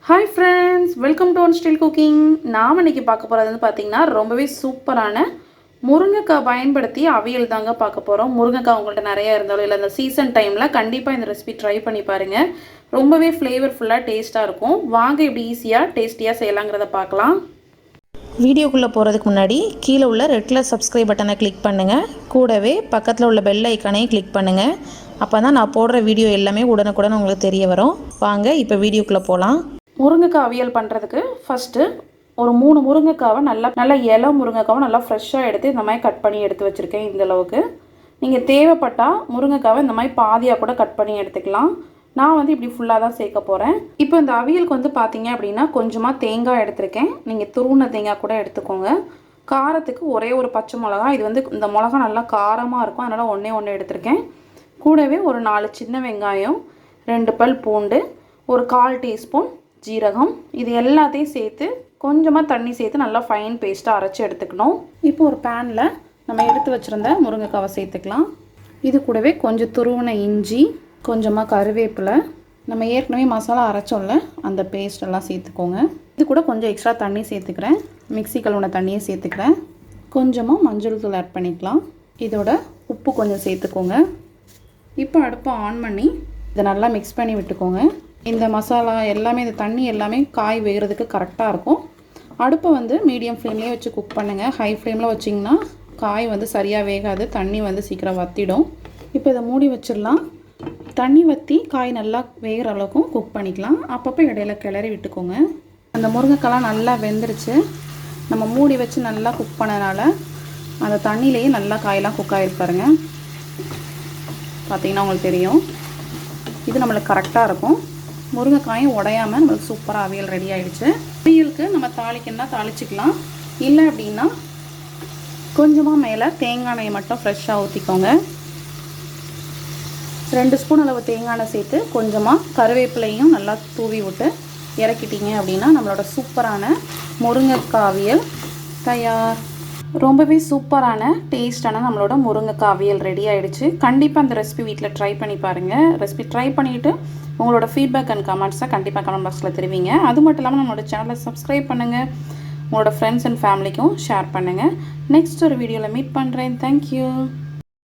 Hi friends, welcome to Drumstick cooking. நாம் இன்னைக்கு பார்க்க போறது வந்து பாத்தீங்கன்னா ரொம்பவே சூப்பரான முருங்கைக்காய் பயன்படுத்தி அவியல் தாங்க பார்க்க போறோம். முருங்கைக்காய் உங்கள்ட்ட நிறைய இருந்தாலும் இல்ல இந்த சீசன் டைம்ல கண்டிப்பா இந்த ரெசிபி ட்ரை பண்ணி பாருங்க. ரொம்பவே ஃப்ளேவர்ஃபுல்லா டேஸ்டா இருக்கும். வாங்க எப்படி ஈஸியா டேஸ்டியா செய்யலாம்ங்கறத பார்க்கலாம். வீடியோக்குள்ள போறதுக்கு முன்னாடி கீழ உள்ள ரெட் கலர் சப்ஸ்கிரைப் பட்டனை கிளிக் பண்ணுங்க. கூடவே பக்கத்துல உள்ள பெல் ஐகானையும் கிளிக் பண்ணுங்க. அப்பதான் நான் போடுற வீடியோ எல்லாமே உடனுக்குடன் உங்களுக்கு தெரிய வரும். வாங்க இப்போ வீடியோக்குள்ள போலாம். முருங்கைக்காய் அவியல் பண்ணுறதுக்கு ஃபஸ்ட்டு ஒரு 3 முருங்கைக்காவை நல்ல இலை முருங்கைக்காவை நல்லா ஃப்ரெஷ்ஷாக எடுத்து இந்த மாதிரி கட் பண்ணி எடுத்து வச்சுருக்கேன். இந்தளவுக்கு நீங்கள் தேவைப்பட்டால் முருங்கைக்காவை இந்த மாதிரி பாதியாக கூட கட் பண்ணி எடுத்துக்கலாம். நான் வந்து இப்படி ஃபுல்லாக தான் சேர்க்க போகிறேன். இப்போ இந்த அவியலுக்கு வந்து பார்த்தீங்க அப்படின்னா கொஞ்சமாக தேங்காய் எடுத்திருக்கேன். நீங்கள் துருவின தேங்காய் கூட எடுத்துக்கோங்க. காரத்துக்கு ஒரே ஒரு பச்சை மிளகா, இது வந்து இந்த மிளகா நல்லா காரமாக இருக்கும், அதனால் ஒன்று எடுத்திருக்கேன். கூடவே ஒரு 4 சின்ன வெங்காயம், 2 பல் பூண்டு, ஒரு 1/4 டீஸ்பூன் ஜீரகம், இது எல்லாத்தையும் சேர்த்து கொஞ்சமாக தண்ணி சேர்த்து நல்லா ஃபைன் பேஸ்ட்டாக அரைச்சி எடுத்துக்கணும். இப்போ ஒரு பேனில் நம்ம எடுத்து வச்சுருந்த முருங்கைக்காவை சேர்த்துக்கலாம். இது கூடவே கொஞ்சம் துருவின இஞ்சி, கொஞ்சமாக கருவேப்பிலை, நம்ம ஏற்கனவே மசாலா அரைச்சோம்ல அந்த பேஸ்ட் எல்லாம் சேர்த்துக்கோங்க. இது கூட கொஞ்சம் எக்ஸ்ட்ரா தண்ணி சேர்த்துக்கிறேன். மிக்ஸி கழுவுன தண்ணியை சேர்த்துக்கிறேன். கொஞ்சமாக மஞ்சள் தூள் ஆட் பண்ணிக்கலாம். இதோட உப்பு கொஞ்சம் சேர்த்துக்கோங்க. இப்போ அடுப்பை ஆன் பண்ணி இதை நல்லா மிக்ஸ் பண்ணி விட்டுக்கோங்க. இந்த மசாலா எல்லாமே இந்த தண்ணி எல்லாமே காய் வேகிறதுக்கு கரெக்டாக இருக்கும். அடுப்பை வந்து மீடியம் ஃப்ளேம்லேயே வச்சு குக் பண்ணுங்கள். ஹை ஃப்ளேமில் வச்சிங்கன்னா காய் வந்து சரியாக வேகாது, தண்ணி வந்து சீக்கிரம் வற்றிடும். இப்போ இதை மூடி வச்சிடலாம். தண்ணி வற்றி காய் நல்லா வேகிற அளவுக்கும் குக் பண்ணிக்கலாம். அப்பப்போ இடையில கிளறி விட்டுக்கோங்க. அந்த முருங்கைக்காய்லாம் நல்லா வெந்துருச்சு. நம்ம மூடி வச்சு நல்லா குக் பண்ணனால அந்த தண்ணியிலேயே நல்லா காயெல்லாம் குக் ஆகிருப்பாருங்க. பார்த்தீங்கன்னா உங்களுக்கு தெரியும். இது நம்மளுக்கு கரெக்டாக இருக்கும். முருங்கைக்காயும் உடையாமல் நம்மளுக்கு சூப்பராக அவியல் ரெடி ஆகிடுச்சு. அவியலுக்கு நம்ம தாளிக்கணும்னா தாளிச்சிக்கலாம். இல்லை அப்படின்னா கொஞ்சமாக மேலே தேங்காய் எண்ணெயை மட்டும் ஃப்ரெஷ்ஷாக ஊற்றிக்கோங்க. 2 ஸ்பூன் அளவு தேங்காய் எண்ணெய் சேர்த்து கொஞ்சமாக கருவேப்பிலையும் நல்லா தூவி விட்டு இறக்கிட்டீங்க அப்படின்னா நம்மளோட சூப்பரான முருங்கைக்காய் அவியல் தயார். ரொம்பவே சூப்பரான டேஸ்டான நம்மளோட முருங்கைக்காய் அவியல் ரெடி ஆகிடுச்சு. கண்டிப்பாக அந்த ரெசிபி வீட்டில் ட்ரை பண்ணி பாருங்கள். ரெசிபி ட்ரை பண்ணிவிட்டு உங்களோட ஃபீட்பேக் அண்ட் கமெண்ட்ஸை கண்டிப்பாக கமெண்ட் பாக்ஸில் தெரிவிங்க. அது மட்டும் இல்லாமல் நம்மளோட சேனலை சப்ஸ்கிரைப் பண்ணுங்கள். உங்களோட ஃப்ரெண்ட்ஸ் அண்ட் ஃபேமிலிக்கும் ஷேர் பண்ணுங்கள். நெக்ஸ்ட் ஒரு வீடியோவில் மீட் பண்ணுறேன். தேங்க்யூ.